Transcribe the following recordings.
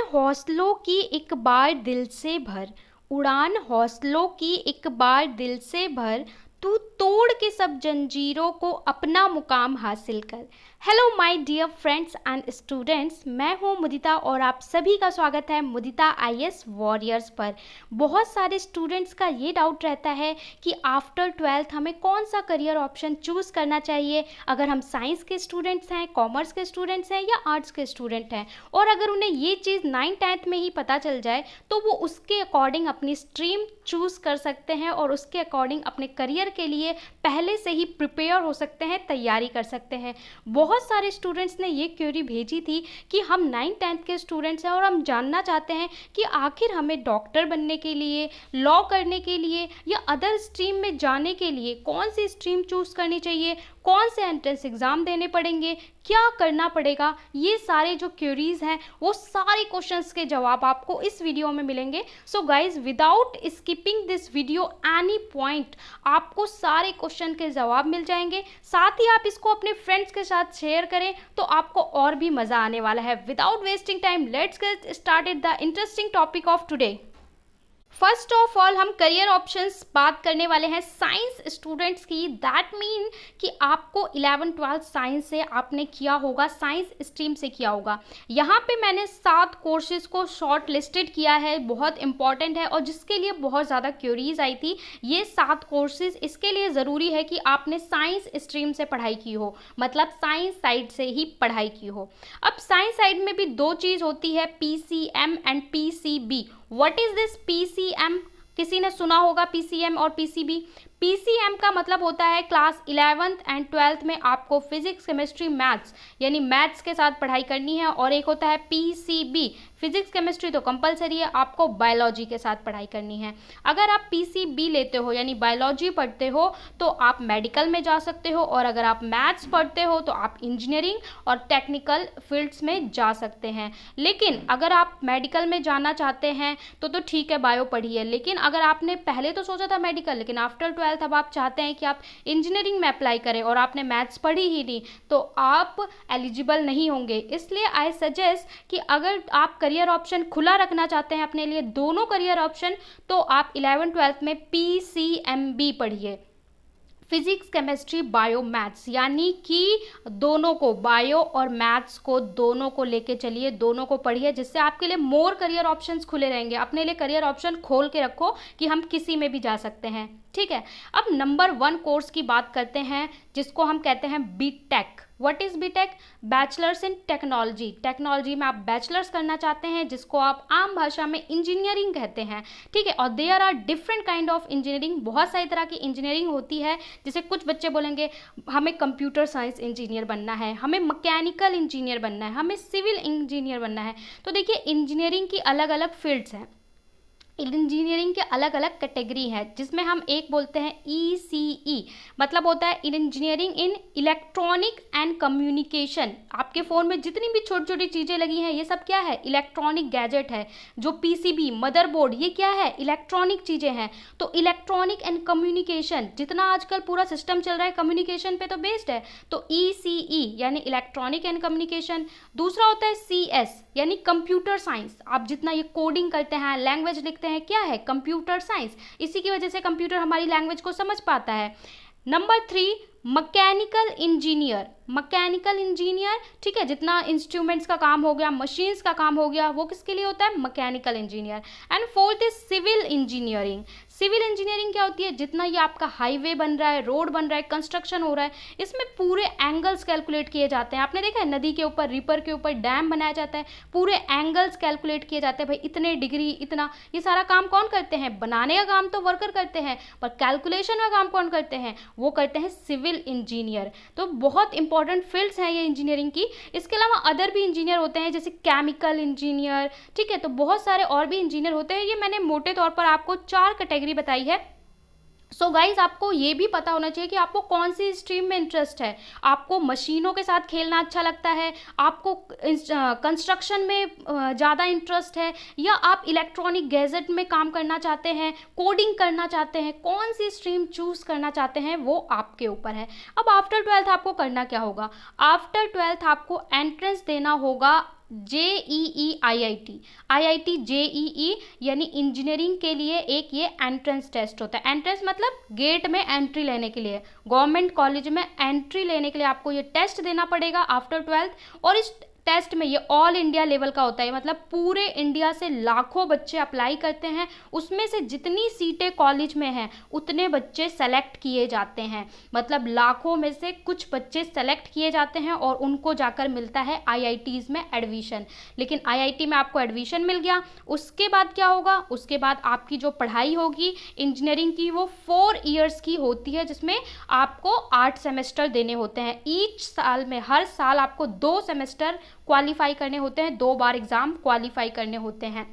हौसलों की एक बार दिल से भर, उड़ान हौसलों की एक बार दिल से भर, तू तोड़ के सब जंजीरों को अपना मुकाम हासिल कर। Hello my dear friends and students, मैं हूं मुदिता और आप सभी का स्वागत है मुदिता आईएएस वॉरियर्स पर। बहुत सारे स्टूडेंट्स का ये डाउट रहता है कि आफ्टर 12th हमें कौन सा करियर ऑप्शन चूज़ करना चाहिए, अगर हम साइंस के स्टूडेंट्स हैं, कॉमर्स के स्टूडेंट्स हैं या आर्ट्स के स्टूडेंट हैं। और अगर उन्हें ये चीज़ 9th-10th में ही पता चल जाए तो वो उसके अकॉर्डिंग अपनी स्ट्रीम चूज़ कर सकते हैं और उसके अकॉर्डिंग अपने करियर के लिए पहले से ही प्रिपेयर हो सकते हैं, तैयारी कर सकते हैं। बहुत सारे स्टूडेंट्स ने ये क्वेरी भेजी थी कि हम 9th-10th के स्टूडेंट्स हैं और हम जानना चाहते हैं कि आखिर हमें डॉक्टर बनने के लिए, लॉ करने के लिए या अदर स्ट्रीम में जाने के लिए कौन सी स्ट्रीम चूज़ करनी चाहिए, कौन से एंट्रेंस एग्ज़ाम देने पड़ेंगे, क्या करना पड़ेगा। ये सारे जो क्वेरीज हैं वो सारे क्वेश्चंस के जवाब आपको इस वीडियो में मिलेंगे। So guys, without skipping this video any point, आपको सारे क्वेश्चन के जवाब मिल जाएंगे। साथ ही आप इसको अपने फ्रेंड्स के साथ शेयर करें तो आपको और भी मज़ा आने वाला है। Without wasting time, let's get started the interesting topic of today. First of all हम करियर ऑप्शंस बात करने वाले हैं साइंस स्टूडेंट्स की। दैट मीन कि आपको 11th-12th साइंस से आपने किया होगा, साइंस स्ट्रीम से किया होगा। यहाँ पे मैंने 7 कोर्सेज को शॉर्ट लिस्टेड किया है, बहुत इंपॉर्टेंट है और जिसके लिए बहुत ज़्यादा क्यूरीज आई थी। ये 7 कोर्सेज इसके लिए ज़रूरी है कि आपने साइंस स्ट्रीम से पढ़ाई की हो, मतलब साइंस साइड से ही पढ़ाई की हो। अब साइंस साइड में भी 2 चीज़ होती है, PCM and PCB। What is this PCM? किसी ने सुना होगा PCM और PCB। PCM का मतलब होता है क्लास 11th एंड 12th में आपको फिजिक्स, केमिस्ट्री, मैथ्स यानी मैथ्स के साथ पढ़ाई करनी है। और एक होता है PCB, फिजिक्स केमिस्ट्री तो कंपलसरी है, आपको बायोलॉजी के साथ पढ़ाई करनी है। अगर आप PCB लेते हो यानी बायोलॉजी पढ़ते हो तो आप मेडिकल में जा सकते हो, और अगर आप मैथ्स पढ़ते हो तो आप इंजीनियरिंग और टेक्निकल फील्ड्स में जा सकते हैं। लेकिन अगर आप मेडिकल में जाना चाहते हैं तो ठीक है, बायो पढ़िए। लेकिन अगर आपने पहले तो सोचा था मेडिकल, लेकिन आफ्टर 12th अब आप चाहते हैं कि आप इंजीनियरिंग में अप्लाई करें और आपने मैथ्स पढ़ी ही नहीं, तो आप एलिजिबल नहीं होंगे। इसलिए आई सजेस्ट कि अगर आप करियर ऑप्शन खुला रखना चाहते हैं अपने लिए, दोनों करियर ऑप्शन, तो आप 11th-12th में PCMB पढ़िए, फिजिक्स, केमिस्ट्री, बायो, मैथ्स, यानी कि दोनों को, बायो और मैथ्स को दोनों को लेके चलिए, दोनों को पढ़िए, जिससे आपके लिए मोर करियर ऑप्शंस खुले रहेंगे। अपने लिए करियर ऑप्शन खोल के रखो कि हम किसी में भी जा सकते हैं, ठीक है। अब नंबर 1 कोर्स की बात करते हैं जिसको हम कहते हैं BTech। What is BTech? Bachelors in technology. Technology में आप बैचलर्स करना चाहते हैं, जिसको आप आम भाषा में इंजीनियरिंग कहते हैं, ठीक है। और there are different kind of engineering, बहुत सारी तरह की इंजीनियरिंग होती है। जैसे कुछ बच्चे बोलेंगे हमें कंप्यूटर साइंस इंजीनियर बनना है, हमें मैकेनिकल इंजीनियर बनना है, हमें सिविल इंजीनियर बनना है। तो देखिए, इंजीनियरिंग की अलग अलग फील्ड्स हैं, इंजीनियरिंग के अलग अलग कैटेगरी है, जिसमें हम एक बोलते हैं ECE, मतलब होता है engineering in electronic and communication. आपके फ़ोन में जितनी भी छोटी छोटी चीज़ें लगी हैं ये सब क्या है? इलेक्ट्रॉनिक गैजेट है। जो PCB, मदरबोर्ड, ये क्या है? इलेक्ट्रॉनिक चीज़ें हैं। तो इलेक्ट्रॉनिक एंड कम्युनिकेशन, जितना आजकल पूरा सिस्टम चल रहा है कम्युनिकेशन पे तो बेस्ड है, तो ECE यानी इलेक्ट्रॉनिक एंड कम्युनिकेशन। दूसरा होता है CS यानी कंप्यूटर साइंस। आप जितना ये कोडिंग करते हैं, लैंग्वेज लिखते हैं, क्या है? Computer science. इसी की वजह से कंप्यूटर हमारी लैंग्वेज को समझ पाता है। Number 3, mechanical engineer. Mechanical engineer, ठीक है, जितना इंस्ट्रूमेंट्स का काम हो गया, मशीन्स का काम हो गया, वो किसके लिए होता है? Mechanical engineer. And 4th is civil engineering. Civil engineering क्या होती है? जितना ये आपका हाईवे बन रहा है, रोड बन रहा है, कंस्ट्रक्शन हो रहा है, इसमें पूरे एंगल्स कैलकुलेट किए जाते हैं। आपने देखा है नदी के ऊपर, रिवर के ऊपर डैम बनाया जाता है, पूरे एंगल्स कैलकुलेट किए जाते हैं, भाई इतने डिग्री, इतना। ये सारा काम कौन करते हैं? बनाने का काम तो वर्कर करते हैं, पर कैलकुलेशन का काम कौन करते हैं? वो करते हैं सिविल इंजीनियर। तो बहुत इंपॉर्टेंट फील्ड्स हैं ये इंजीनियरिंग की। इसके अलावा अदर भी इंजीनियर होते हैं, जैसे केमिकल इंजीनियर, ठीक है। तो बहुत सारे और भी इंजीनियर होते हैं। ये मैंने मोटे तौर पर आपको 4 कैटेगरी बताई है। सो गाइज, आपको ये भी पता होना चाहिए कि आपको कौन सी स्ट्रीम में इंटरेस्ट है। आपको मशीनों के साथ खेलना अच्छा लगता है, आपको कंस्ट्रक्शन में ज़्यादा इंटरेस्ट है, या आप इलेक्ट्रॉनिक गैजेट में काम करना चाहते हैं, कोडिंग करना चाहते हैं, कौन सी स्ट्रीम चूज़ करना चाहते हैं वो आपके ऊपर है। अब आफ्टर 12th आपको करना क्या होगा? आफ्टर 12th आपको एंट्रेंस देना होगा JEE IIT, IIT JEE यानी इंजीनियरिंग के लिए एक ये एंट्रेंस टेस्ट होता है। एंट्रेंस मतलब गेट में एंट्री लेने के लिए, गवर्नमेंट कॉलेज में एंट्री लेने के लिए आपको ये टेस्ट देना पड़ेगा आफ्टर 12th। और इस टेस्ट में ये ऑल इंडिया लेवल का होता है, मतलब पूरे इंडिया से लाखों बच्चे अप्लाई करते हैं, उसमें से जितनी सीटें कॉलेज में हैं उतने बच्चे सेलेक्ट किए जाते हैं, मतलब लाखों में से कुछ बच्चे सेलेक्ट किए जाते हैं और उनको जाकर मिलता है IITs में एडमिशन। लेकिन IIT में आपको एडमिशन मिल गया, उसके बाद क्या होगा, उसके बाद आपकी जो पढ़ाई होगी इंजीनियरिंग की वो 4 ईयर्स की होती है, जिसमें आपको 8 सेमेस्टर देने होते हैं। ईच साल में, हर साल आपको 2 सेमेस्टर क्वालिफाई करने होते हैं, 2 बार एग्जाम क्वालिफाई करने होते हैं।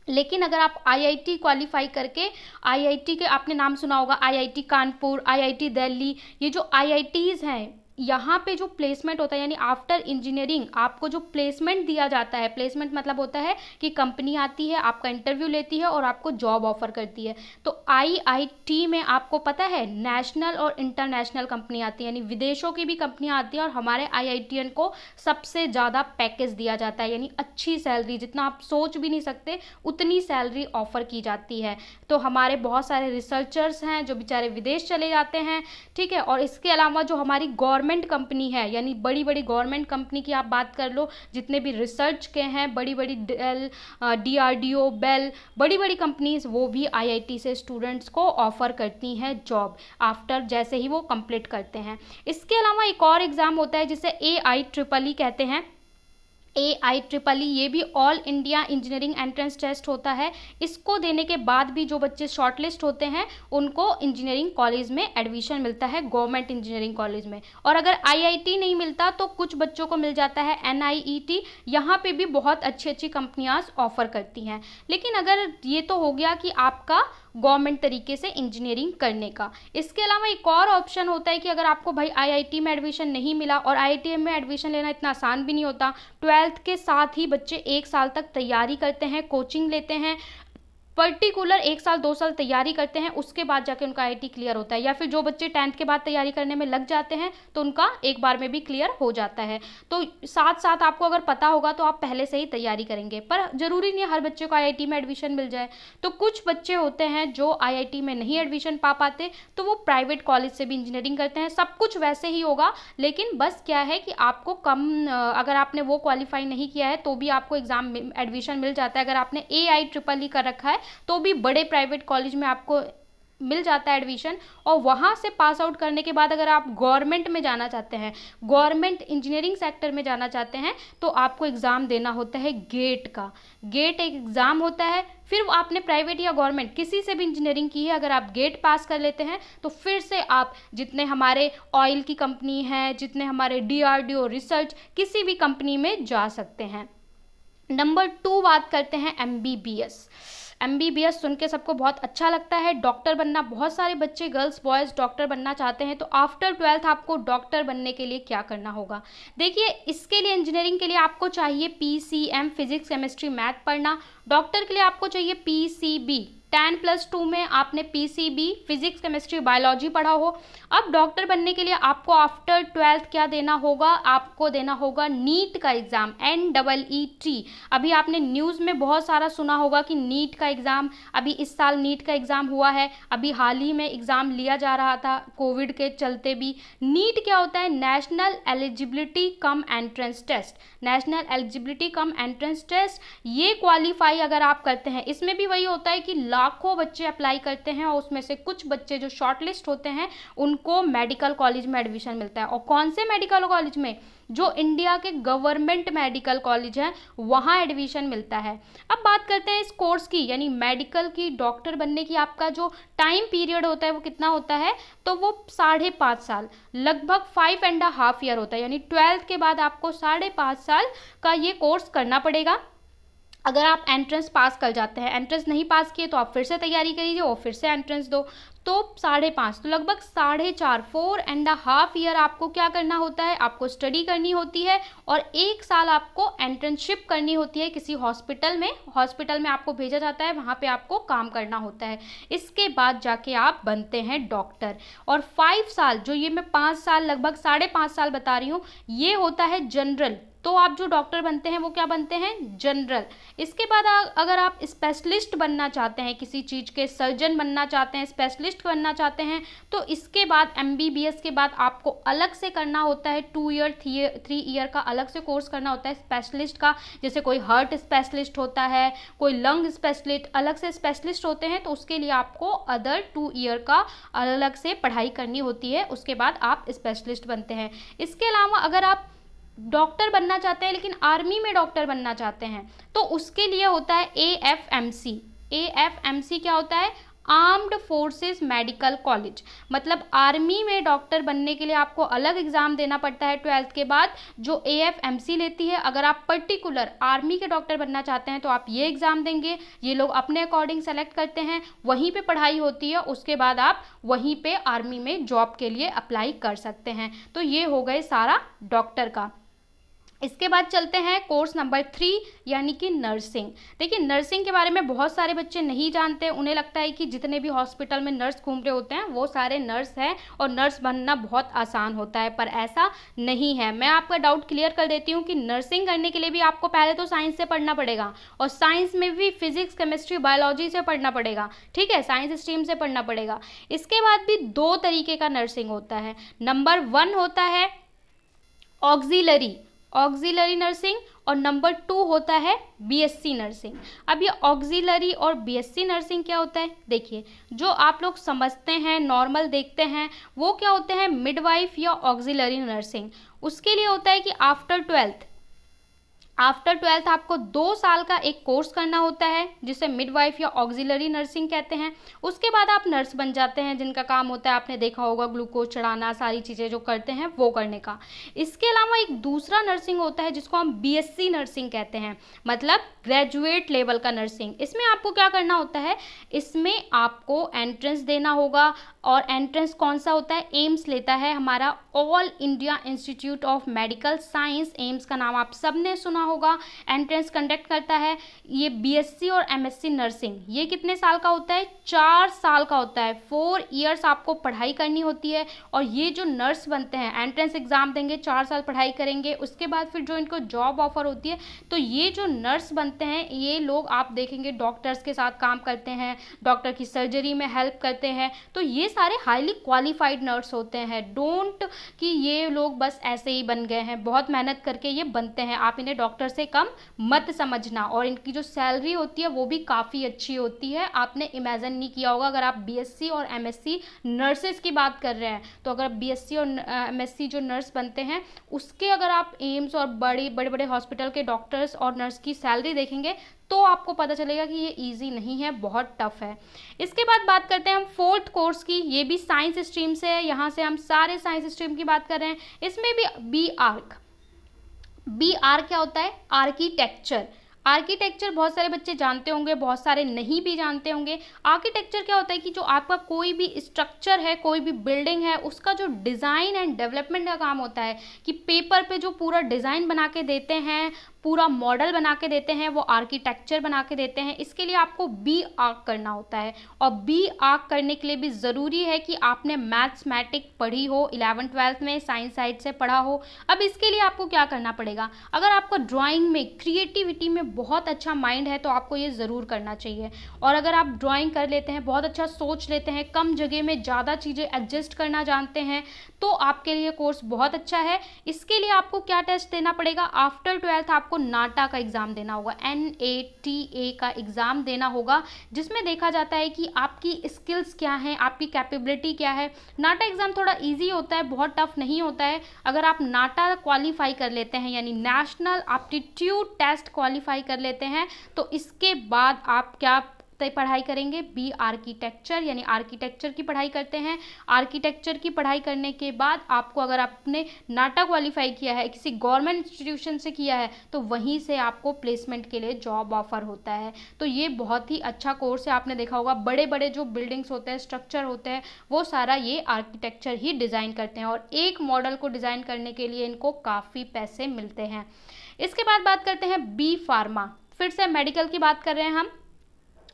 लेकिन अगर आप IIT क्वालिफाई करके, IIT के आपने नाम सुना होगा, IIT कानपुर, IIT दिल्ली, ये जो IITs हैं यहाँ पे जो प्लेसमेंट होता है यानी आफ्टर इंजीनियरिंग आपको जो प्लेसमेंट दिया जाता है, प्लेसमेंट मतलब होता है कि कंपनी आती है, आपका इंटरव्यू लेती है और आपको जॉब ऑफर करती है। तो IIT में आपको पता है नेशनल और इंटरनेशनल कंपनी आती है, यानी विदेशों की भी कंपनियां आती हैं और हमारे IITian को सबसे ज़्यादा पैकेज दिया जाता है, यानी अच्छी सैलरी, जितना आप सोच भी नहीं सकते उतनी सैलरी ऑफर की जाती है। तो हमारे बहुत सारे रिसर्चर्स हैं जो बेचारे विदेश चले जाते हैं, ठीक है। और इसके अलावा जो हमारी गवर्नमेंट कंपनी है, यानी बड़ी बड़ी गवर्नमेंट कंपनी की आप बात कर लो, जितने भी रिसर्च के हैं, बड़ी बड़ी DRDO, बेल, बड़ी बड़ी कंपनीज, वो भी IIT से स्टूडेंट्स को ऑफर करती हैं जॉब आफ्टर, जैसे ही वो कंप्लीट करते हैं। इसके अलावा एक और एग्ज़ाम होता है जिसे AIEEE कहते हैं। AIEEE ये भी all India engineering entrance test होता है। इसको देने के बाद भी जो बच्चे शॉर्टलिस्ट होते हैं उनको इंजीनियरिंग कॉलेज में एडमिशन मिलता है, गवर्नमेंट इंजीनियरिंग कॉलेज में। और अगर IIT नहीं मिलता तो कुछ बच्चों को मिल जाता है NIET, यहाँ पे भी बहुत अच्छी अच्छी कंपनियां ऑफर करती हैं। लेकिन अगर ये तो हो गया कि आपका गवर्नमेंट तरीके से इंजीनियरिंग करने का। इसके अलावा एक और ऑप्शन होता है कि अगर आपको भाई IIT में एडमिशन नहीं मिला, और IIT में एडमिशन लेना इतना आसान भी नहीं होता, 12th के साथ ही बच्चे 1 साल तक तैयारी करते हैं, कोचिंग लेते हैं, पर्टिकुलर 1 साल 2 साल तैयारी करते हैं, उसके बाद जाके उनका IIT क्लियर होता है। या फिर जो बच्चे 10th के बाद तैयारी करने में लग जाते हैं तो उनका एक बार में भी क्लियर हो जाता है। तो साथ साथ आपको अगर पता होगा तो आप पहले से ही तैयारी करेंगे, पर ज़रूरी नहीं है हर बच्चे को IIT में एडमिशन मिल जाए। तो कुछ बच्चे होते हैं जो IIT में नहीं एडमिशन पा पाते, तो वो प्राइवेट कॉलेज से भी इंजीनियरिंग करते हैं। सब कुछ वैसे ही होगा, लेकिन बस क्या है कि आपको कम, अगर आपने वो क्वालिफाई नहीं किया है तो भी आपको एग्जाम एडमिशन मिल जाता है। अगर आपने AIEEE कर रखा है तो भी बड़े प्राइवेट कॉलेज में आपको मिल जाता है एडमिशन। और वहाँ से पास आउट करने के बाद अगर आप गवर्नमेंट में जाना चाहते हैं, गवर्नमेंट इंजीनियरिंग सेक्टर में जाना चाहते हैं, तो आपको एग्ज़ाम देना होता है गेट का। गेट एक एग्ज़ाम होता है, फिर आपने प्राइवेट या गवर्नमेंट किसी से भी इंजीनियरिंग की है, अगर आप गेट पास कर लेते हैं तो फिर से आप जितने हमारे ऑयल की कंपनी है, जितने हमारे DRDO, रिसर्च, किसी भी कंपनी में जा सकते हैं। नंबर 2 बात करते हैं MBBS सुन के सबको बहुत अच्छा लगता है, डॉक्टर बनना। बहुत सारे बच्चे, गर्ल्स बॉयज़ डॉक्टर बनना चाहते हैं। तो आफ्टर 12th आपको डॉक्टर बनने के लिए क्या करना होगा? देखिए, इसके लिए इंजीनियरिंग के लिए आपको चाहिए PCM, फिजिक्स केमिस्ट्री मैथ पढ़ना। डॉक्टर के लिए आपको चाहिए PCB, 10+2 में आपने PCB, फिजिक्स केमिस्ट्री बायोलॉजी पढ़ा हो। अब डॉक्टर बनने के लिए आपको आफ्टर 12th क्या देना होगा? आपको देना होगा नीट का एग्ज़ाम, NEET। अभी आपने न्यूज़ में बहुत सारा सुना होगा कि नीट का एग्ज़ाम, अभी इस साल नीट का एग्ज़ाम हुआ है, अभी हाल ही में एग्ज़ाम लिया जा रहा था कोविड के चलते भी। नीट क्या होता है? National eligibility cum entrance test. National eligibility cum entrance test, ये क्वालिफाई अगर आप करते हैं, इसमें भी वही होता है कि लाखों बच्चे अप्लाई करते हैं और उसमें से कुछ बच्चे जो शॉर्टलिस्ट होते हैं उनको मेडिकल कॉलेज में एडमिशन मिलता है। और कौन से मेडिकल कॉलेज में? जो इंडिया के गवर्नमेंट मेडिकल कॉलेज हैं वहाँ एडमिशन मिलता है। अब बात करते हैं इस कोर्स की, यानी मेडिकल की, डॉक्टर बनने की आपका जो टाइम पीरियड होता है वो कितना होता है? तो वो 5.5 साल, लगभग 5.5 ईयर होता है। यानी 12th के बाद आपको 5.5 साल का ये कोर्स करना पड़ेगा। अगर आप एंट्रेंस पास कर जाते हैं, एंट्रेंस नहीं पास किए तो आप फिर से तैयारी करिए और फिर से एंट्रेंस दो, तो 5.5, तो लगभग 4.5 ईयर आपको क्या करना होता है? आपको स्टडी करनी होती है और 1 साल आपको एंट्रेंसशिप करनी होती है किसी हॉस्पिटल में। हॉस्पिटल में आपको भेजा जाता है, वहाँ पे आपको काम करना होता है। इसके बाद जाके आप बनते हैं डॉक्टर। और 5 साल, जो ये मैं 5 साल, लगभग 5.5 साल बता रही हूँ, ये होता है जनरल, तो आप जो डॉक्टर बनते हैं वो क्या बनते हैं, जनरल। इसके बाद अगर आप स्पेशलिस्ट बनना चाहते हैं, किसी चीज़ के सर्जन बनना चाहते हैं, स्पेशलिस्ट बनना चाहते हैं, तो इसके बाद MBBS के बाद आपको अलग से करना होता है 2 ईयर 3 ईयर का अलग से कोर्स करना होता है स्पेशलिस्ट का। जैसे कोई हार्ट स्पेशलिस्ट होता है, कोई लंग स्पेशलिस्ट, अलग से स्पेशलिस्ट होते हैं, तो उसके लिए आपको अदर 2 ईयर का अलग से पढ़ाई करनी होती है, उसके बाद आप स्पेशलिस्ट बनते हैं। इसके अलावा अगर आप डॉक्टर बनना चाहते हैं लेकिन आर्मी में डॉक्टर बनना चाहते हैं, तो उसके लिए होता है AFMC। AFMC क्या होता है, आर्म्ड फोर्सेस मेडिकल कॉलेज। मतलब आर्मी में डॉक्टर बनने के लिए आपको अलग एग्ज़ाम देना पड़ता है 12th के बाद, जो AFMC लेती है। अगर आप पर्टिकुलर आर्मी के डॉक्टर बनना चाहते हैं तो आप ये एग्ज़ाम देंगे, ये लोग अपने अकॉर्डिंग सेलेक्ट करते हैं, वहीं पे पढ़ाई होती है, उसके बाद आप वहीं पे आर्मी में जॉब के लिए अप्लाई कर सकते हैं। तो ये हो गए सारा डॉक्टर का। इसके बाद चलते हैं कोर्स नंबर 3 यानी कि नर्सिंग। देखिए नर्सिंग के बारे में बहुत सारे बच्चे नहीं जानते, उन्हें लगता है कि जितने भी हॉस्पिटल में नर्स घूम रहे होते हैं वो सारे नर्स हैं और नर्स बनना बहुत आसान होता है, पर ऐसा नहीं है। मैं आपका डाउट क्लियर कर देती हूँ कि नर्सिंग करने के लिए भी आपको पहले तो साइंस से पढ़ना पड़ेगा, और साइंस में भी फिजिक्स, केमिस्ट्री, बायोलॉजी से पढ़ना पड़ेगा, ठीक है, साइंस स्ट्रीम से पढ़ना पड़ेगा। इसके बाद भी 2 तरीके का नर्सिंग होता है। नंबर 1 होता है ऑक्सिलरी नर्सिंग, और नंबर 2 होता है BSc नर्सिंग। अब ये ऑक्सिलरी और BSc नर्सिंग क्या होता है, देखिए जो आप लोग समझते हैं, नॉर्मल देखते हैं, वो क्या होते हैं, मिडवाइफ या ऑक्सिलरी नर्सिंग। उसके लिए होता है कि आफ्टर 12th आपको 2 साल का एक कोर्स करना होता है जिसे मिडवाइफ या ऑक्सिलरी नर्सिंग कहते हैं। उसके बाद आप नर्स बन जाते हैं, जिनका काम होता है, आपने देखा होगा, ग्लूकोज चढ़ाना, सारी चीज़ें जो करते हैं वो करने का। इसके अलावा एक दूसरा नर्सिंग होता है जिसको हम BSc नर्सिंग कहते हैं, मतलब ग्रेजुएट लेवल का नर्सिंग। इसमें आपको क्या करना होता है, इसमें आपको एंट्रेंस देना होगा, और एंट्रेंस कौन सा होता है, एम्स लेता है हमारा, all India institute of medical science. AIIMS का नाम आप सबने सुना होगा, एंट्रेंस कंडक्ट करता है। ये BSc और MSc नर्सिंग ये कितने साल का होता है, 4 साल का होता है। 4 ईयर्स आपको पढ़ाई करनी होती है, और ये जो नर्स बनते हैं एंट्रेंस एग्जाम देंगे, 4 साल पढ़ाई करेंगे, उसके बाद फिर जो इनको जॉब ऑफर होती है, तो ये जो नर्स बनते हैं ये लोग आप देखेंगे डॉक्टर्स के साथ काम करते हैं, डॉक्टर की सर्जरी में हेल्प करते हैं। तो ये सारे हाईली क्वालिफाइड नर्स होते हैं। डोंट कि ये लोग बस ऐसे ही बन गए हैं, बहुत मेहनत करके ये बनते हैं, आप इन्हें डॉक्टर से कम मत समझना। और इनकी जो सैलरी होती है वो भी काफ़ी अच्छी होती है। आपने इमेजिन नहीं किया होगा, अगर आप BSc और MSc नर्सेज की बात कर रहे हैं, तो अगर BSc और MSc जो नर्स बनते हैं उसके अगर आप एम्स और बड़े बड़े हॉस्पिटल के डॉक्टर्स और नर्स की सैलरी देखेंगे तो आपको पता चलेगा कि ये इजी नहीं है, बहुत टफ है। इसके बाद बात करते हैं हम 4th कोर्स की, ये भी साइंस स्ट्रीम से है, यहाँ से हम सारे साइंस स्ट्रीम की बात कर रहे हैं। इसमें भी बी आर्क क्या होता है, आर्किटेक्चर बहुत सारे बच्चे जानते होंगे, बहुत सारे नहीं भी जानते होंगे। आर्किटेक्चर क्या होता है कि जो आपका कोई भी स्ट्रक्चर है, कोई भी बिल्डिंग है, उसका जो डिज़ाइन एंड डेवलपमेंट का काम होता है, कि पेपर पे जो पूरा डिज़ाइन बना के देते हैं, पूरा मॉडल बना के देते हैं, वो आर्किटेक्चर बना के देते हैं। इसके लिए आपको बी आर्क करना होता है, और बी आर्क करने के लिए भी ज़रूरी है कि आपने मैथमेटिक पढ़ी हो, 11th-12th में साइंस साइड से पढ़ा हो। अब इसके लिए आपको क्या करना पड़ेगा, अगर आपको ड्राइंग में, क्रिएटिविटी में बहुत अच्छा माइंड है तो आपको ये ज़रूर करना चाहिए। और अगर आप ड्राइंग कर लेते हैं, बहुत अच्छा सोच लेते हैं, कम जगह में ज़्यादा चीज़ें एडजस्ट करना जानते हैं, तो आपके लिए कोर्स बहुत अच्छा है। इसके लिए आपको क्या टेस्ट देना पड़ेगा, आफ्टर 12th आपको नाटा का एग्ज़ाम देना होगा, NATA का एग्ज़ाम देना होगा, जिसमें देखा जाता है कि आपकी स्किल्स क्या हैं, आपकी कैपेबिलिटी क्या है। नाटा एग्ज़ाम थोड़ा इजी होता है, बहुत टफ नहीं होता है। अगर आप नाटा क्वालिफाई कर लेते हैं, यानी नेशनल एप्टीट्यूड टेस्ट क्वालिफाई कर लेते हैं, तो इसके बाद आप क्या पढ़ाई करेंगे, बी आर्किटेक्चर, यानी आर्किटेक्चर की पढ़ाई करते हैं। आर्किटेक्चर की पढ़ाई करने के बाद आपको, अगर आपने नाटा क्वालिफाई किया है, किसी गवर्नमेंट इंस्टीट्यूशन से किया है, तो वहीं से आपको प्लेसमेंट के लिए जॉब ऑफर होता है। तो ये बहुत ही अच्छा कोर्स है। आपने देखा होगा बड़े बड़े जो बिल्डिंग्स होते हैं, स्ट्रक्चर होते हैं, वो सारा ये आर्किटेक्चर ही डिज़ाइन करते हैं, और एक मॉडल को डिज़ाइन करने के लिए इनको काफ़ी पैसे मिलते हैं। इसके बाद बात करते हैं बी फार्मा, फिर से मेडिकल की बात कर रहे हैं हम।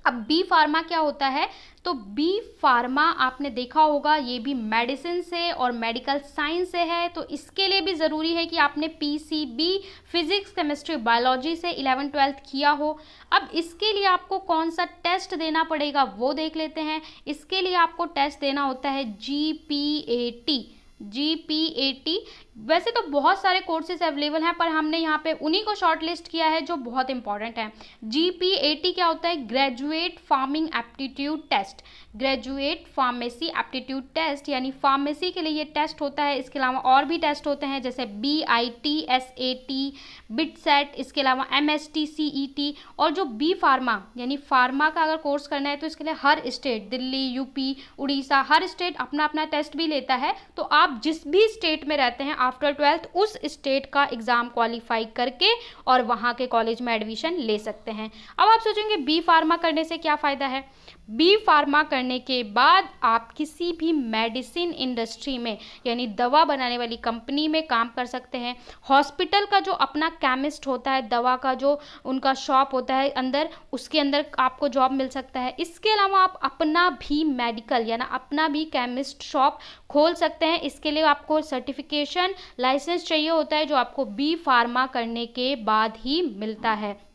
अब बी फार्मा क्या होता है, तो बी फार्मा आपने देखा होगा ये भी मेडिसिन से और मेडिकल साइंस से है, तो इसके लिए भी ज़रूरी है कि आपने पीसीबी फिजिक्स केमिस्ट्री बायोलॉजी से 11th-12th किया हो। अब इसके लिए आपको कौन सा टेस्ट देना पड़ेगा वो देख लेते हैं। इसके लिए आपको टेस्ट देना होता है GPAT। GPAT वैसे तो बहुत सारे कोर्सेज अवेलेबल हैं, पर हमने यहाँ पे उन्हीं को शॉर्ट लिस्ट किया है जो बहुत इंपॉर्टेंट है। GPAT क्या होता है, graduate farming aptitude test, graduate pharmacy aptitude test, यानी फार्मेसी के लिए ये टेस्ट होता है। इसके अलावा और भी टेस्ट होते हैं जैसे BIT, SAT, बिटसेट, इसके अलावा MST, CET। और जो बी फार्मा यानी फार्मा का अगर कोर्स करना है तो इसके लिए हर स्टेट, दिल्ली, यूपी, उड़ीसा, हर स्टेट अपना अपना टेस्ट भी लेता है। तो आप जिस भी स्टेट में रहते हैं आफ्टर 12th उस स्टेट का एग्ज़ाम क्वालिफाई करके और वहाँ के कॉलेज में एडमिशन ले सकते हैं। अब आप सोचेंगे बी फार्मा करने से क्या फ़ायदा है। बी फार्मा करने के बाद आप किसी भी मेडिसिन इंडस्ट्री में यानी दवा बनाने वाली कंपनी में काम कर सकते हैं। हॉस्पिटल का जो अपना केमिस्ट होता है, दवा का जो उनका शॉप होता है अंदर, उसके अंदर आपको जॉब मिल सकता है। इसके अलावा आप अपना भी मेडिकल यानी अपना भी केमिस्ट शॉप खोल सकते हैं। इसके लिए आपको सर्टिफिकेशन लाइसेंस चाहिए होता है जो आपको बी फार्मा करने के बाद ही मिलता है।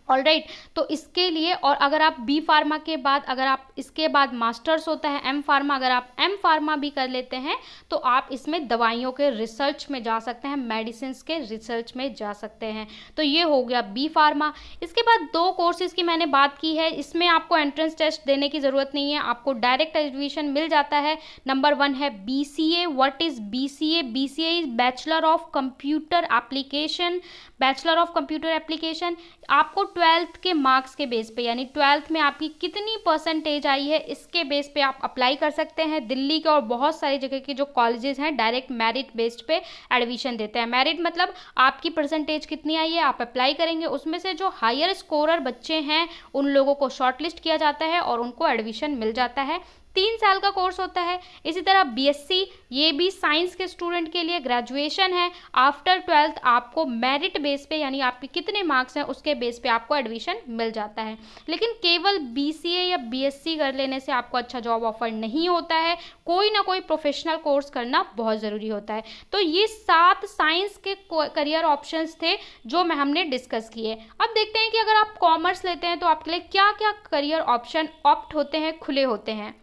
ऑलराइट, तो इसके लिए, और अगर आप बी फार्मा के बाद अगर आप इसके बाद मास्टर्स होता है एम फार्मा, अगर आप एम फार्मा भी कर लेते हैं तो आप इसमें दवाइयों के रिसर्च में जा सकते हैं, मेडिसिन के रिसर्च में जा सकते हैं। तो ये हो गया बी फार्मा। इसके बाद दो कोर्सेज की मैंने बात की है, इसमें आपको एंट्रेंस टेस्ट देने की ज़रूरत नहीं है, आपको डायरेक्ट एडमिशन मिल जाता है। नंबर 1 है BCA। What is BCA? BCA is bachelor of computer application. Bachelor of computer application आपको 12th के मार्क्स के बेस पे यानी 12th में आपकी कितनी परसेंटेज आई है इसके बेस पे आप अप्लाई कर सकते हैं। दिल्ली के और बहुत सारी जगह के जो कॉलेजेस हैं डायरेक्ट मेरिट बेस्ड पे एडमिशन देते हैं। मेरिट मतलब आपकी परसेंटेज कितनी आई है, आप अप्लाई करेंगे, उसमें से जो हायर स्कोरर बच्चे हैं उन लोगों को शॉर्टलिस्ट किया जाता है और उनको एडमिशन मिल जाता है। 3 साल का कोर्स होता है। इसी तरह BSc, ये भी साइंस के स्टूडेंट के लिए ग्रेजुएशन है। आफ्टर 12th आपको मेरिट बेस पे यानी आपके कितने मार्क्स हैं उसके बेस पे आपको एडमिशन मिल जाता है। लेकिन केवल BCA या BSc कर लेने से आपको अच्छा जॉब ऑफर नहीं होता है, कोई ना कोई प्रोफेशनल कोर्स करना बहुत ज़रूरी होता है। तो ये 7 साइंस के करियर ऑप्शंस थे जो हमने डिस्कस किए। अब देखते हैं कि अगर आप कॉमर्स लेते हैं तो आपके लिए क्या क्या करियर ऑप्शन ऑप्ट होते हैं, खुले होते हैं।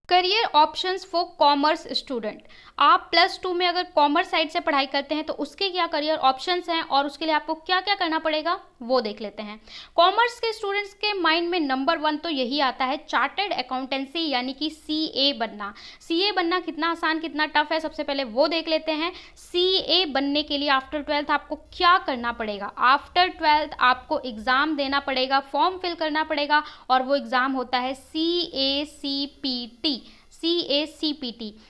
Career options for commerce student. आप +2 में अगर कॉमर्स साइड से पढ़ाई करते हैं तो उसके क्या करियर ऑप्शंस हैं और उसके लिए आपको क्या क्या करना पड़ेगा वो देख लेते हैं। कॉमर्स के स्टूडेंट्स के माइंड में नंबर 1 तो यही आता है, चार्टर्ड अकाउंटेंसी यानी कि CA बनना। CA बनना कितना आसान कितना टफ है सबसे पहले वो देख लेते हैं। CA बनने के लिए आफ्टर 12th आपको क्या करना पड़ेगा। आफ्टर 12th आपको एग्ज़ाम देना पड़ेगा, फॉर्म फिल करना पड़ेगा और वो एग्ज़ाम होता है CACPT।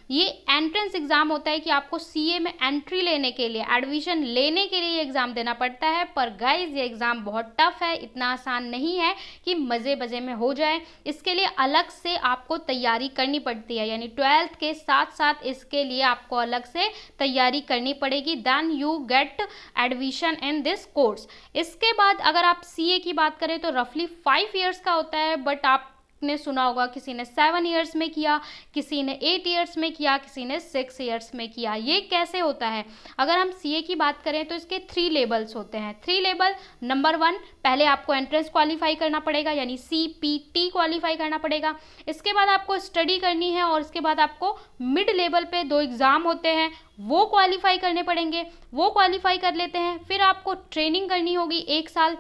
ये एंट्रेंस एग्ज़ाम होता है कि आपको CA में एंट्री लेने के लिए, एडमिशन लेने के लिए एग्ज़ाम देना पड़ता है। पर गाइज ये एग्ज़ाम बहुत टफ है, इतना आसान नहीं है कि मज़े मज़े में हो जाए। इसके लिए अलग से आपको तैयारी करनी पड़ती है, यानी 12th के साथ साथ इसके लिए आपको अलग से तैयारी करनी पड़ेगी। Then you get admission in this course. इसके बाद अगर आप CA की बात करें तो रफली 5 ईयर्स का होता है, बट आप ने सुना होगा किसी ने 7 ईयर्स में किया, किसी ने 8 ईयर्स में किया, किसी ने 6 ईयर्स में किया। ये कैसे होता है, अगर हम CA की बात करें तो इसके 3 लेवल्स होते हैं। 3 लेवल, नंबर 1 पहले आपको एंट्रेंस क्वालिफाई करना पड़ेगा यानी CPT क्वालिफाई करना पड़ेगा। इसके बाद आपको स्टडी करनी है और इसके बाद आपको मिड लेवल पे 2 एग्ज़ाम होते हैं वो क्वालिफाई करने पड़ेंगे, वो क्वालिफाई कर लेते हैं। फिर आपको ट्रेनिंग करनी होगी 1 साल।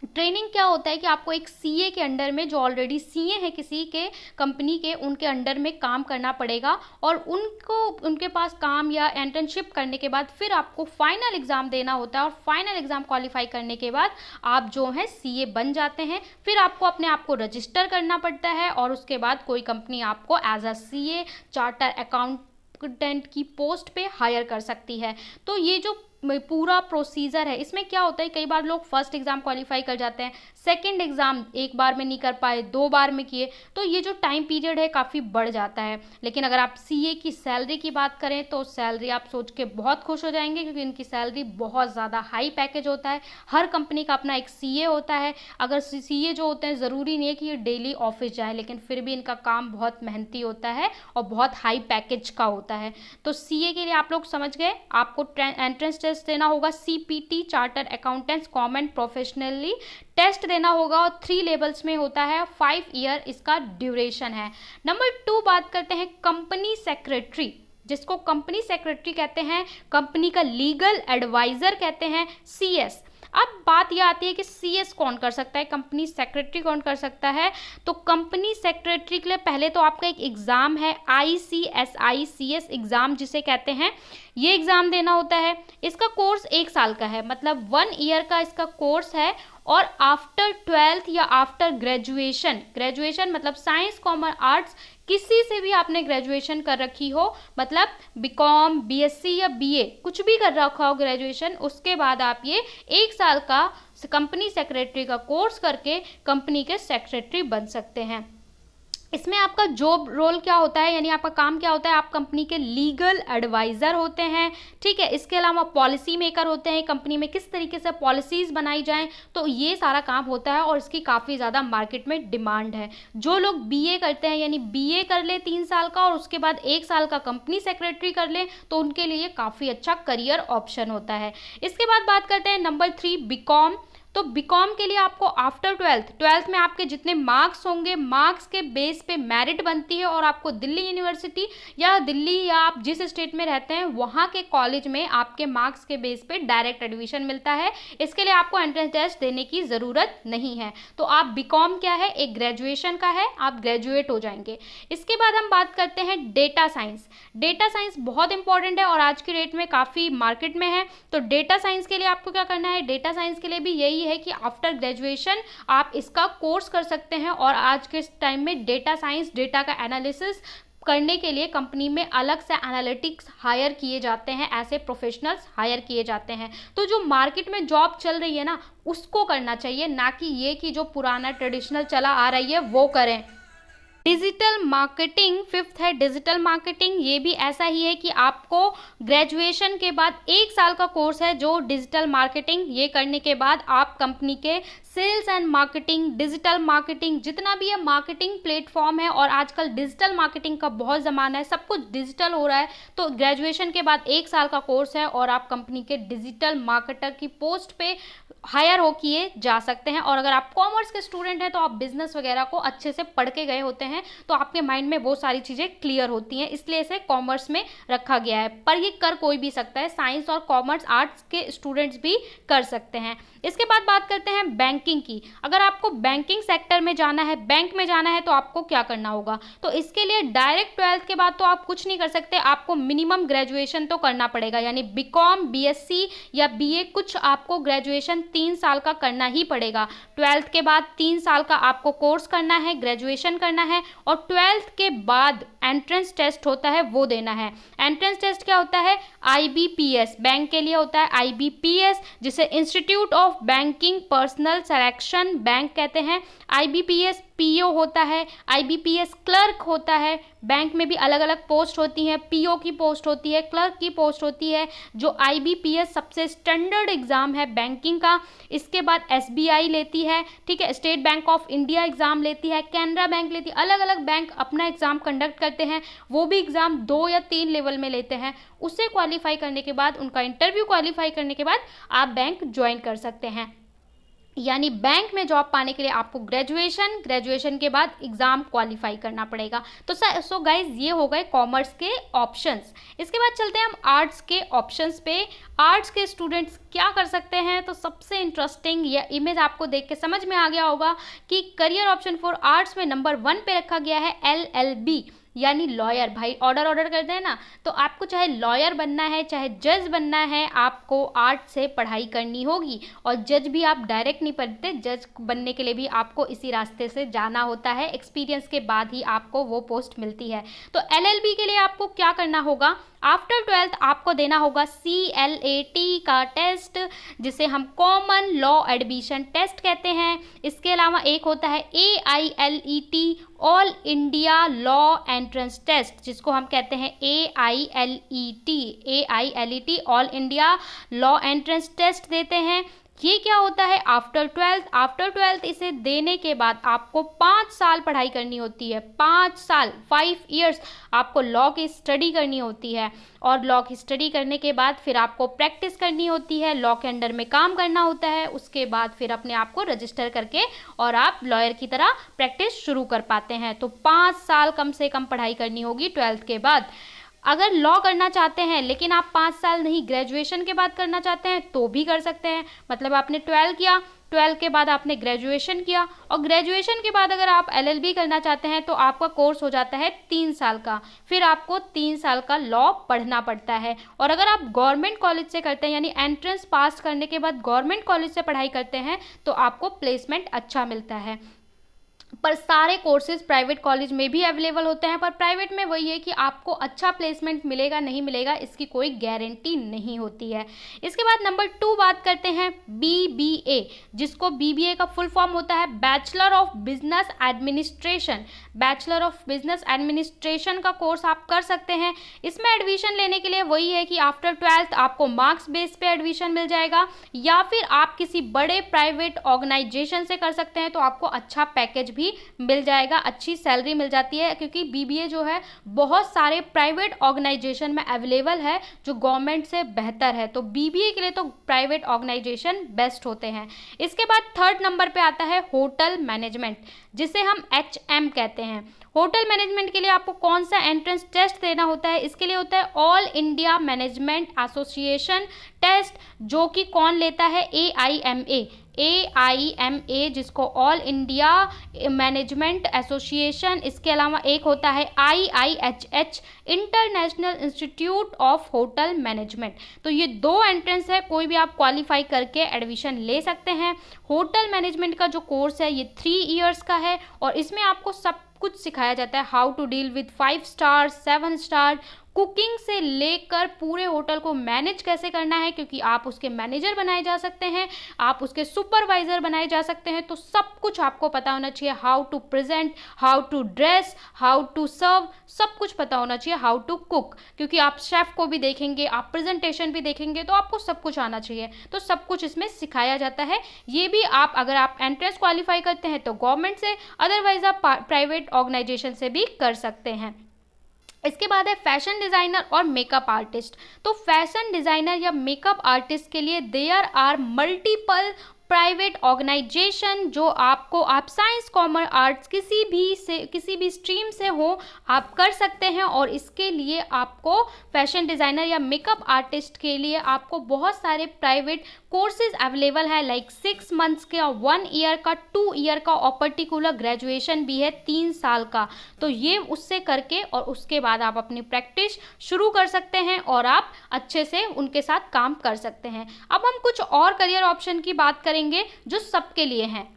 ट्रेनिंग क्या होता है कि आपको एक CA के अंडर में, जो ऑलरेडी CA है किसी के कंपनी के, उनके अंडर में काम करना पड़ेगा और उनके पास काम या इंटर्नशिप करने के बाद फिर आपको फाइनल एग्ज़ाम देना होता है और फाइनल एग्ज़ाम क्वालिफाई करने के बाद आप जो हैं CA बन जाते हैं। फिर आपको अपने आप को रजिस्टर करना पड़ता है और उसके बाद कोई कंपनी आपको as a CA charter accountant की पोस्ट पे हायर कर सकती है। तो ये जो पूरा प्रोसीजर है। इसमें क्या होता है, कई बार लोग फर्स्ट एग्जाम क्वालिफाई कर जाते हैं, सेकंड एग्जाम एक बार में नहीं कर पाए, 2 बार में किए, तो ये जो टाइम पीरियड है काफ़ी बढ़ जाता है। लेकिन अगर आप सीए की सैलरी की बात करें तो सैलरी आप सोच के बहुत खुश हो जाएंगे, क्योंकि इनकी सैलरी बहुत ज़्यादा हाई पैकेज होता है। हर कंपनी का अपना एक सीए होता है। अगर सीए जो होते हैं ज़रूरी नहीं है कि ये डेली ऑफिस जाए, लेकिन फिर भी इनका काम बहुत मेहनती होता है और बहुत हाई पैकेज का होता है। तो सीए के लिए आप लोग समझ गए, आपको एंट्रेंस टेस्ट देना होगा, CPT charter accountants common professionally test देना होगा, और 3 लेवल्स में होता है, 5 ईयर इसका ड्यूरेशन है। नंबर 2 बात करते हैं कंपनी सेक्रेटरी, जिसको कंपनी सेक्रेटरी कहते हैं, कंपनी का लीगल एडवाइजर कहते हैं, सीएस। अब बात यह आती है कि सीएस कौन कर सकता है, कंपनी सेक्रेटरी कौन कर सकता है। तो कंपनी सेक्रेटरी के लिए पहले तो आपका एक एग्ज़ाम है, ICSI एग्ज़ाम जिसे कहते हैं, ये एग्ज़ाम देना होता है। इसका कोर्स 1 साल का है, मतलब 1 ईयर का इसका कोर्स है। और आफ्टर 12th या आफ्टर ग्रेजुएशन मतलब साइंस कॉमर्स आर्ट्स किसी से भी आपने ग्रेजुएशन कर रखी हो, मतलब बीकॉम, बीएससी या बीए कुछ भी कर रखा हो ग्रेजुएशन, उसके बाद आप ये 1 साल का कंपनी सेक्रेटरी का कोर्स करके कंपनी के सेक्रेटरी बन सकते हैं। इसमें आपका जॉब रोल क्या होता है, यानी आपका काम क्या होता है, आप कंपनी के लीगल एडवाइज़र होते हैं, ठीक है। इसके अलावा पॉलिसी मेकर होते हैं, कंपनी में किस तरीके से पॉलिसीज़ बनाई जाएं, तो ये सारा काम होता है और इसकी काफ़ी ज़्यादा मार्केट में डिमांड है। जो लोग बीए करते हैं, यानी बीए कर ले 3 साल का और उसके बाद 1 साल का कंपनी सेक्रेटरी कर ले, तो उनके लिए काफ़ी अच्छा करियर ऑप्शन होता है। इसके बाद बात करते हैं नंबर 3 बीकॉम। तो बीकॉम के लिए आपको आफ्टर 12th में आपके जितने मार्क्स होंगे, मार्क्स के बेस पे मेरिट बनती है, और आपको दिल्ली यूनिवर्सिटी या दिल्ली या आप जिस स्टेट में रहते हैं वहाँ के कॉलेज में आपके मार्क्स के बेस पे डायरेक्ट एडमिशन मिलता है। इसके लिए आपको एंट्रेंस टेस्ट देने की ज़रूरत नहीं है। तो आप बीकॉम क्या है, एक ग्रेजुएशन का है, आप ग्रेजुएट हो जाएंगे। इसके बाद हम बात करते हैं डेटा साइंस। डेटा साइंस बहुत इंपॉर्टेंट है और आज की डेट में काफ़ी मार्केट में है। तो डेटा साइंस के लिए आपको क्या करना है, डेटा साइंस के लिए भी यही है कि आफ्टर ग्रेजुएशन आप इसका कोर्स कर सकते हैं। और आज के टाइम में डेटा साइंस, डेटा का एनालिसिस करने के लिए कंपनी में अलग से एनालिटिक्स हायर किए जाते हैं, ऐसे प्रोफेशनल्स हायर किए जाते हैं। तो जो मार्केट में जॉब चल रही है ना, उसको करना चाहिए, ना कि ये कि जो पुराना ट्रेडिशनल चला आ रही है वो करें। डिजिटल मार्केटिंग 5th है, डिजिटल मार्केटिंग। ये भी ऐसा ही है कि आपको ग्रेजुएशन के बाद 1 साल का कोर्स है जो डिजिटल मार्केटिंग, ये करने के बाद आप कंपनी के sales and marketing, digital marketing, जितना भी ये मार्केटिंग प्लेटफॉर्म है, और आजकल डिजिटल मार्केटिंग का बहुत ज़माना है, सब कुछ डिजिटल हो रहा है। तो ग्रेजुएशन के बाद 1 साल का कोर्स है और आप कंपनी के डिजिटल मार्केटर की पोस्ट पे हायर हो किए जा सकते हैं। और अगर आप कॉमर्स के स्टूडेंट हैं तो आप बिजनेस वगैरह को अच्छे से पढ़ के गए होते हैं, तो आपके माइंड में वो सारी चीज़ें क्लियर होती हैं, इसलिए इसे कॉमर्स में रखा गया है। पर ये कर कोई भी सकता है, साइंस और कॉमर्स आर्ट्स के स्टूडेंट्स भी कर सकते हैं। इसके बाद बात करते हैं बैंकिंग की। अगर आपको बैंकिंग सेक्टर में जाना है, बैंक में जाना है, तो आपको क्या करना होगा। तो इसके लिए डायरेक्ट 12th के बाद तो आप कुछ नहीं कर सकते, आपको मिनिमम ग्रेजुएशन तो करना पड़ेगा, यानी बीकॉम, बीएससी या बीए, कुछ आपको ग्रेजुएशन 3 साल का करना ही पड़ेगा। 12th के बाद 3 साल का आपको कोर्स करना है, ग्रेजुएशन करना है, और 12th के बाद एंट्रेंस टेस्ट होता है, वो देना है। एंट्रेंस टेस्ट क्या होता है, IBPS, बैंक के लिए होता है IBPS, जिसे institute of banking personal selection bank कहते हैं। IBPS PO होता है, IBPS क्लर्क होता है। बैंक में भी अलग अलग पोस्ट होती हैं, PO की पोस्ट होती है, क्लर्क की पोस्ट होती है। जो IBPS सबसे स्टैंडर्ड एग्जाम है बैंकिंग का। इसके बाद SBI लेती है, ठीक है, state bank of India exam लेती है, कैनरा बैंक लेती है, अलग अलग बैंक अपना एग्जाम कंडक्ट करते हैं। वो भी एग्जाम 2 या 3 लेवल में लेते हैं। उसे क्वालिफाई करने के बाद, उनका इंटरव्यू क्वालिफाई करने के बाद आप बैंक ज्वाइन कर सकते हैं। यानी बैंक में जॉब पाने के लिए आपको ग्रेजुएशन के बाद एग्जाम क्वालिफाई करना पड़ेगा। तो सो गाइज, ये हो गए कॉमर्स के ऑप्शंस। इसके बाद चलते हैं हम आर्ट्स के ऑप्शंस पे। आर्ट्स के स्टूडेंट्स क्या कर सकते हैं, तो सबसे इंटरेस्टिंग ये इमेज आपको देख के समझ में आ गया होगा कि करियर ऑप्शन फॉर आर्ट्स में नंबर 1 पे रखा गया है LLB। यानी लॉयर। भाई ऑर्डर ऑर्डर करते हैं ना, तो आपको चाहे लॉयर बनना है चाहे जज बनना है, आपको आर्ट से पढ़ाई करनी होगी। और जज भी आप डायरेक्ट नहीं पढ़ते, जज बनने के लिए भी आपको इसी रास्ते से जाना होता है, एक्सपीरियंस के बाद ही आपको वो पोस्ट मिलती है। तो LLB के लिए आपको क्या करना होगा, आफ्टर 12th आपको देना होगा CLAT का टेस्ट, जिसे हम कॉमन लॉ एडमिशन टेस्ट कहते हैं। इसके अलावा एक होता है AILET, all India law entrance test, जिसको हम कहते हैं AILET, all India law entrance test देते हैं। ये क्या होता है, आफ्टर 12th इसे देने के बाद आपको 5 साल पढ़ाई करनी होती है, 5 साल 5 इयर्स आपको लॉ की स्टडी करनी होती है। और लॉ की स्टडी करने के बाद फिर आपको प्रैक्टिस करनी होती है, लॉ के अंडर में काम करना होता है। उसके बाद फिर अपने आप को रजिस्टर करके और आप लॉयर की तरह प्रैक्टिस शुरू कर पाते हैं। तो 5 साल कम से कम पढ़ाई करनी होगी 12th के बाद। अगर लॉ करना चाहते हैं लेकिन आप 5 साल नहीं, ग्रेजुएशन के बाद करना चाहते हैं तो भी कर सकते हैं। मतलब आपने 12 किया, 12 के बाद आपने ग्रेजुएशन किया, और ग्रेजुएशन के बाद अगर आप LLB करना चाहते हैं तो आपका कोर्स हो जाता है 3 साल का। फिर आपको 3 साल का लॉ पढ़ना पड़ता है। और अगर आप गवर्नमेंट कॉलेज से करते हैं, यानी एंट्रेंस पास करने के बाद गवर्नमेंट कॉलेज से पढ़ाई करते हैं, तो आपको प्लेसमेंट अच्छा मिलता है। पर सारे कोर्सेज प्राइवेट कॉलेज में भी अवेलेबल होते हैं, पर प्राइवेट में वही है कि आपको अच्छा प्लेसमेंट मिलेगा नहीं मिलेगा इसकी कोई गारंटी नहीं होती है। इसके बाद नंबर 2 बात करते हैं BBA, जिसको BBA का फुल फॉर्म होता है bachelor of business administration. Bachelor of business administration का कोर्स आप कर सकते हैं। इसमें एडमिशन लेने के लिए वही है कि आफ्टर 12th आपको मार्क्स बेस पे एडमिशन मिल जाएगा, या फिर आप किसी बड़े प्राइवेट ऑर्गेनाइजेशन से कर सकते हैं तो आपको अच्छा पैकेज भी मिल जाएगा, अच्छी सैलरी मिल जाती है। क्योंकि BBA जो है बहुत सारे प्राइवेट ऑर्गेनाइजेशन में अवेलेबल है जो गवर्नमेंट से बेहतर है, तो BBA के लिए तो प्राइवेट ऑर्गेनाइजेशन बेस्ट होते हैं। इसके बाद 3rd नंबर पे आता है होटल मैनेजमेंट, जिसे हम HM कहते हैं। होटल मैनेजमेंट के लिए आपको कौन सा एंट्रेंस टेस्ट देना होता है, इसके लिए होता है all India management association test, जो कि कौन लेता है, AIMA, जिसको ऑल इंडिया मैनेजमेंट एसोसिएशन। इसके अलावा एक होता है IIHH, international institute of hotel management. तो ये 2 एंट्रेंस है, कोई भी आप क्वालिफाई करके एडमिशन ले सकते हैं। होटल मैनेजमेंट का जो कोर्स है ये 3 इयर्स का है, और इसमें आपको सब कुछ सिखाया जाता है, how to deal with 5 star 7 star, cooking से लेकर पूरे होटल को मैनेज कैसे करना है, क्योंकि आप उसके मैनेजर बनाए जा सकते हैं, आप उसके सुपरवाइजर बनाए जा सकते हैं। तो सब कुछ आपको पता होना चाहिए, how to present, how to dress, how to serve, सब कुछ पता होना चाहिए, हाउ टू कुक, क्योंकि आप शेफ को भी देखेंगे, आप प्रेजेंटेशन भी देखेंगे, तो आपको सब कुछ आना चाहिए। तो सब कुछ इसमें सिखाया जाता है। ये भी आप अगर आप एंट्रेंस क्वालिफाई करते हैं तो गवर्नमेंट से, अदरवाइज आप प्राइवेट ऑर्गेनाइजेशन से भी कर सकते हैं। इसके बाद है फैशन डिज़ाइनर और मेकअप आर्टिस्ट। तो फैशन डिज़ाइनर या मेकअप आर्टिस्ट के लिए there are multiple private organisation, जो आपको, आप साइंस कॉमर्स आर्ट्स किसी भी स्ट्रीम से हो आप कर सकते हैं। और इसके लिए आपको फैशन डिज़ाइनर या मेकअप आर्टिस्ट के लिए आपको बहुत सारे प्राइवेट कोर्सेज अवेलेबल है, लाइक 6 मंथ्स का, 1 ईयर का, 2 ईयर का, और पर्टिकुलर ग्रेजुएशन भी है 3 साल का। तो ये उससे करके और उसके बाद आप अपनी प्रैक्टिस शुरू कर सकते हैं और आप अच्छे से उनके साथ काम कर सकते हैं। अब हम कुछ और करियर ऑप्शन की बात करेंगे जो सबके लिए हैं।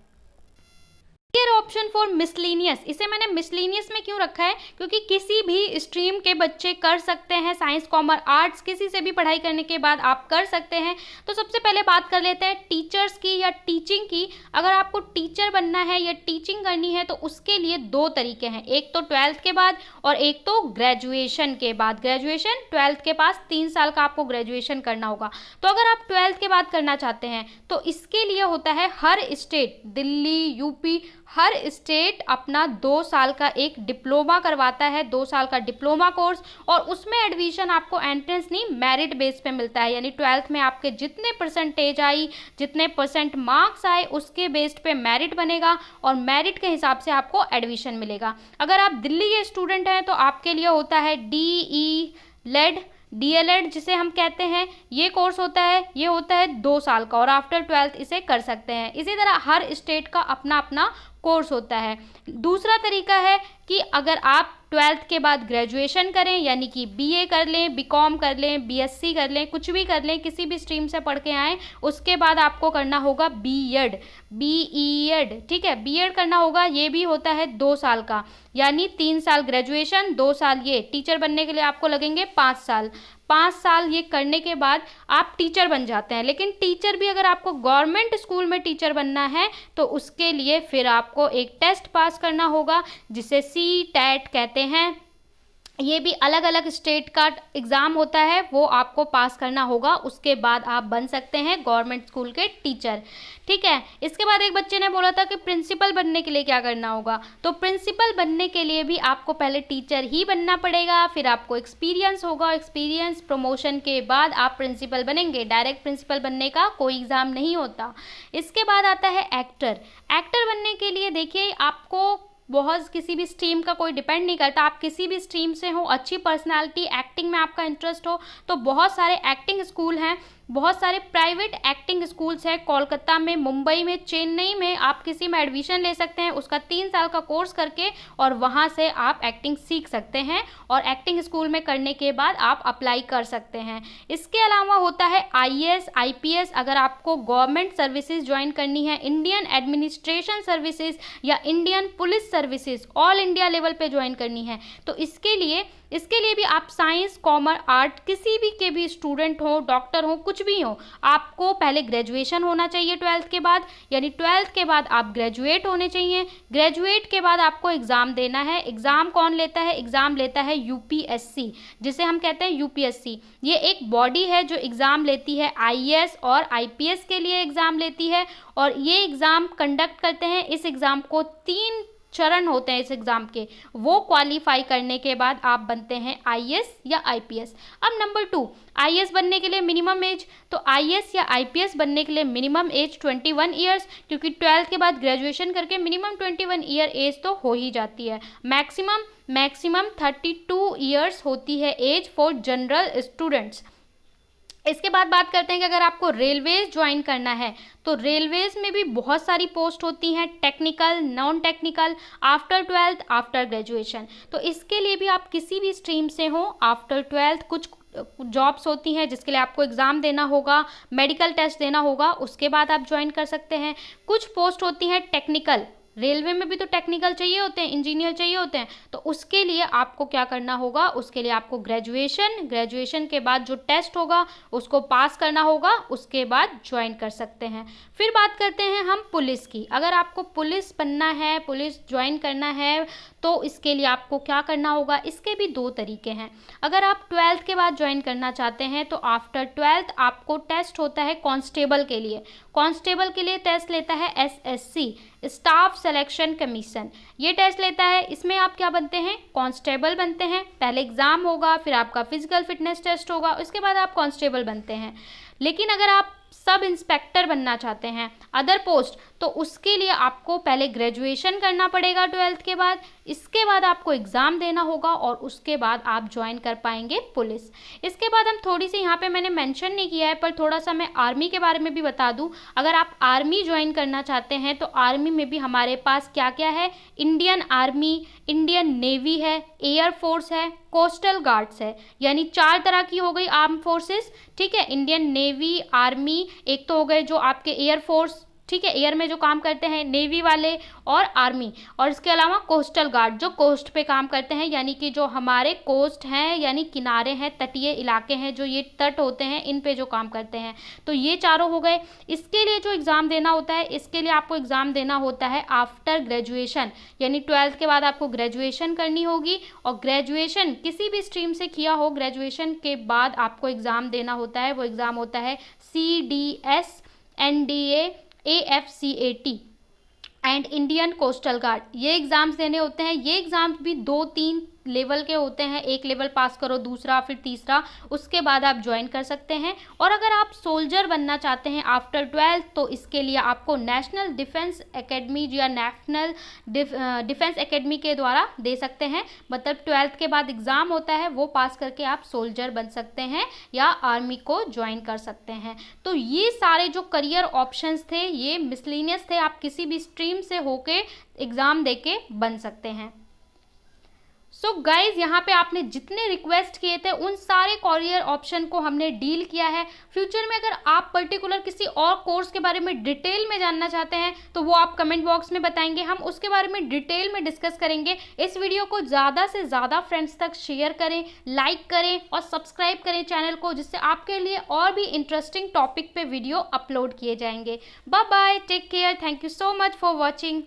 करियर ऑप्शन फॉर मिसलेनियस, इसे मैंने मिसलेनियस में क्यों रखा है, क्योंकि किसी भी स्ट्रीम के बच्चे कर सकते हैं, साइंस कॉमर्स आर्ट्स किसी से भी पढ़ाई करने के बाद आप कर सकते हैं। तो सबसे पहले बात कर लेते हैं टीचर्स की या टीचिंग की। अगर आपको टीचर बनना है या टीचिंग करनी है तो उसके लिए 2 तरीके हैं, एक तो 12th के बाद और एक तो ग्रेजुएशन के बाद। ग्रेजुएशन 12th के पास 3 साल का आपको ग्रेजुएशन करना होगा। तो अगर आप 12th के बाद करना चाहते हैं तो इसके लिए होता है, हर स्टेट, दिल्ली, UP, हर स्टेट अपना 2 साल का एक डिप्लोमा करवाता है, 2 साल का डिप्लोमा कोर्स, और उसमें एडमिशन आपको एंट्रेंस नहीं, मेरिट बेस पे मिलता है। यानी 12th में आपके जितने परसेंटेज आई, जितने परसेंट मार्क्स आए, उसके बेस्ड पे मेरिट बनेगा और मेरिट के हिसाब से आपको एडमिशन मिलेगा। अगर आप दिल्ली के स्टूडेंट हैं तो आपके लिए होता है DELED, जिसे हम कहते हैं, ये कोर्स होता है, ये होता है 2 साल का, और आफ्टर 12th इसे कर सकते हैं। इसी तरह हर स्टेट का अपना अपना कोर्स होता है। दूसरा तरीका है कि अगर आप 12th के बाद ग्रेजुएशन करें, यानी कि बीए कर लें, बीकॉम कर लें, बीएससी कर लें, कुछ भी कर लें, किसी भी स्ट्रीम से पढ़ के आएँ, उसके बाद आपको करना होगा बीएड, बीईएड, ठीक है, बीएड करना होगा। ये भी होता है 2 साल का, यानी 3 साल ग्रेजुएशन, 2 साल ये। टीचर बनने के लिए आपको लगेंगे 5 साल। 5 साल ये करने के बाद आप टीचर बन जाते हैं। लेकिन टीचर भी अगर आपको गवर्नमेंट स्कूल में टीचर बनना है तो उसके लिए फिर आपको एक टेस्ट पास करना होगा जिसे CTET कहते हैं। ये भी अलग अलग स्टेट का एग्ज़ाम होता है, वो आपको पास करना होगा, उसके बाद आप बन सकते हैं गवर्नमेंट स्कूल के टीचर, ठीक है। इसके बाद एक बच्चे ने बोला था कि प्रिंसिपल बनने के लिए क्या करना होगा। तो प्रिंसिपल बनने के लिए भी आपको पहले टीचर ही बनना पड़ेगा, फिर आपको एक्सपीरियंस होगा, एक्सपीरियंस प्रमोशन के बाद आप प्रिंसिपल बनेंगे। डायरेक्ट प्रिंसिपल बनने का कोई एग्ज़ाम नहीं होता। इसके बाद आता है एक्टर। एक्टर बनने के लिए देखिए, आपको बहुत किसी भी स्ट्रीम का कोई डिपेंड नहीं करता, आप किसी भी स्ट्रीम से हो, अच्छी पर्सनालिटी, एक्टिंग में आपका इंटरेस्ट हो, तो बहुत सारे एक्टिंग स्कूल हैं, बहुत सारे प्राइवेट एक्टिंग स्कूल्स हैं कोलकाता में, मुंबई में, चेन्नई में। आप किसी में एडमिशन ले सकते हैं उसका 3 साल का कोर्स करके, और वहाँ से आप एक्टिंग सीख सकते हैं, और एक्टिंग स्कूल में करने के बाद आप अप्लाई कर सकते हैं। इसके अलावा होता है IAS, IPS। अगर आपको गवर्नमेंट सर्विसेज ज्वाइन करनी है, इंडियन एडमिनिस्ट्रेशन सर्विसेज या Indian police services, all India level पे ज्वाइन करनी है, तो इसके लिए भी आप साइंस, कॉमर्स, आर्ट, किसी भी के भी स्टूडेंट हो, डॉक्टर हो, कुछ भी हो, आपको पहले ग्रेजुएशन होना चाहिए 12th के बाद, यानी 12th के बाद आप ग्रेजुएट होने चाहिए। ग्रेजुएट के बाद आपको एग्ज़ाम देना है। एग्ज़ाम कौन लेता है? एग्ज़ाम लेता है UPSC, जिसे हम कहते हैं UPSC। ये एक बॉडी है जो एग्ज़ाम लेती है, IAS और IPS के लिए एग्ज़ाम लेती है, और ये एग्ज़ाम कंडक्ट करते हैं। इस एग्ज़ाम को 3 चरण होते हैं इस एग्ज़ाम के, वो क्वालिफाई करने के बाद आप बनते हैं IAS या IPS। अब नंबर 2, IAS बनने के लिए मिनिमम एज, तो IAS या IPS बनने के लिए मिनिमम एज 21 ईयर्स, क्योंकि 12th के बाद ग्रेजुएशन करके मिनिमम 21 ईयर एज तो हो ही जाती है। मैक्सिमम 32 ईयर्स होती है एज फॉर जनरल स्टूडेंट्स। इसके बाद बात करते हैं कि अगर आपको रेलवेज ज्वाइन करना है तो रेलवेज में भी बहुत सारी पोस्ट होती हैं, technical, non technical, after 12th, after graduation. तो इसके लिए भी आप किसी भी स्ट्रीम से हो, आफ्टर 12th कुछ जॉब्स होती हैं जिसके लिए आपको एग्ज़ाम देना होगा, मेडिकल टेस्ट देना होगा, उसके बाद आप ज्वाइन कर सकते हैं। कुछ पोस्ट होती हैं टेक्निकल, रेलवे में भी तो टेक्निकल चाहिए होते हैं, इंजीनियर चाहिए होते हैं, तो उसके लिए आपको क्या करना होगा? उसके लिए आपको ग्रेजुएशन के बाद जो टेस्ट होगा उसको पास करना होगा, उसके बाद ज्वाइन कर सकते हैं। फिर बात करते हैं हम पुलिस की। अगर आपको पुलिस बनना है, पुलिस ज्वाइन करना है, तो इसके लिए आपको क्या करना होगा? इसके भी 2 तरीके हैं। अगर आप 12th के बाद ज्वाइन करना चाहते हैं तो आफ्टर 12th आपको टेस्ट होता है कांस्टेबल के लिए। कांस्टेबल के लिए टेस्ट लेता है SSC, स्टाफ सिलेक्शन कमीशन। ये टेस्ट लेता है, इसमें आप क्या बनते हैं? कांस्टेबल बनते हैं। पहले एग्ज़ाम होगा, फिर आपका फिजिकल फिटनेस टेस्ट होगा, उसके बाद आप कांस्टेबल बनते हैं। लेकिन अगर आप सब इंस्पेक्टर बनना चाहते हैं, अदर पोस्ट, तो उसके लिए आपको पहले ग्रेजुएशन करना पड़ेगा 12th के बाद। इसके बाद आपको एग्ज़ाम देना होगा और उसके बाद आप ज्वाइन कर पाएंगे पुलिस। इसके बाद हम थोड़ी सी, यहाँ पे मैंने मेंशन नहीं किया है पर थोड़ा सा मैं आर्मी के बारे में भी बता दूं। अगर आप आर्मी ज्वाइन करना चाहते हैं तो आर्मी में भी हमारे पास क्या क्या है? इंडियन आर्मी, इंडियन नेवी है, एयर फोर्स है, कोस्टल गार्ड्स है, यानी 4 तरह की हो गई आर्म फोर्सेस, ठीक है। इंडियन नेवी, आर्मी, एक तो हो गए जो आपके एयर फोर्स, ठीक है, एयर में जो काम करते हैं, नेवी वाले, और आर्मी, और इसके अलावा कोस्टल गार्ड जो कोस्ट पे काम करते हैं, यानी कि जो हमारे कोस्ट हैं, यानी किनारे हैं, तटीय इलाके हैं, जो ये तट होते हैं, इन पे जो काम करते हैं। तो ये चारों हो गए। इसके लिए जो एग्ज़ाम देना होता है, इसके लिए आपको एग्ज़ाम देना होता है आफ्टर ग्रेजुएशन, यानी 12th के बाद आपको ग्रेजुएशन करनी होगी, और ग्रेजुएशन किसी भी स्ट्रीम से किया हो, ग्रेजुएशन के बाद आपको एग्ज़ाम देना होता है। वो एग्ज़ाम होता है CDS, NDA, AFCAT and Indian coastal guard. ये एग्ज़ाम्स देने होते हैं। ये एग्ज़ाम्स भी 2-3 लेवल के होते हैं, एक लेवल पास करो, दूसरा, फिर तीसरा, उसके बाद आप ज्वाइन कर सकते हैं। और अगर आप सोल्जर बनना चाहते हैं आफ्टर 12th तो इसके लिए आपको नेशनल डिफेंस एकेडमी या नेशनल डिफेंस एकेडमी के द्वारा दे सकते हैं। मतलब 12th के बाद एग्ज़ाम होता है, वो पास करके आप सोल्जर बन सकते हैं या आर्मी को ज्वाइन कर सकते हैं। तो ये सारे जो करियर ऑप्शंस थे ये मिसलिनियस थे, आप किसी भी स्ट्रीम से होके एग्ज़ाम देके बन सकते हैं। सो गाइज यहाँ पे आपने जितने रिक्वेस्ट किए थे उन सारे करियर ऑप्शन को हमने डील किया है। फ्यूचर में अगर आप पर्टिकुलर किसी और कोर्स के बारे में डिटेल में जानना चाहते हैं तो वो आप कमेंट बॉक्स में बताएंगे, हम उसके बारे में डिटेल में डिस्कस करेंगे। इस वीडियो को ज़्यादा से ज़्यादा फ्रेंड्स तक शेयर करें, लाइक करें और सब्सक्राइब करें चैनल को, जिससे आपके लिए और भी इंटरेस्टिंग टॉपिक पे वीडियो अपलोड किए जाएंगे। Bye bye, take care, thank you so much for watching.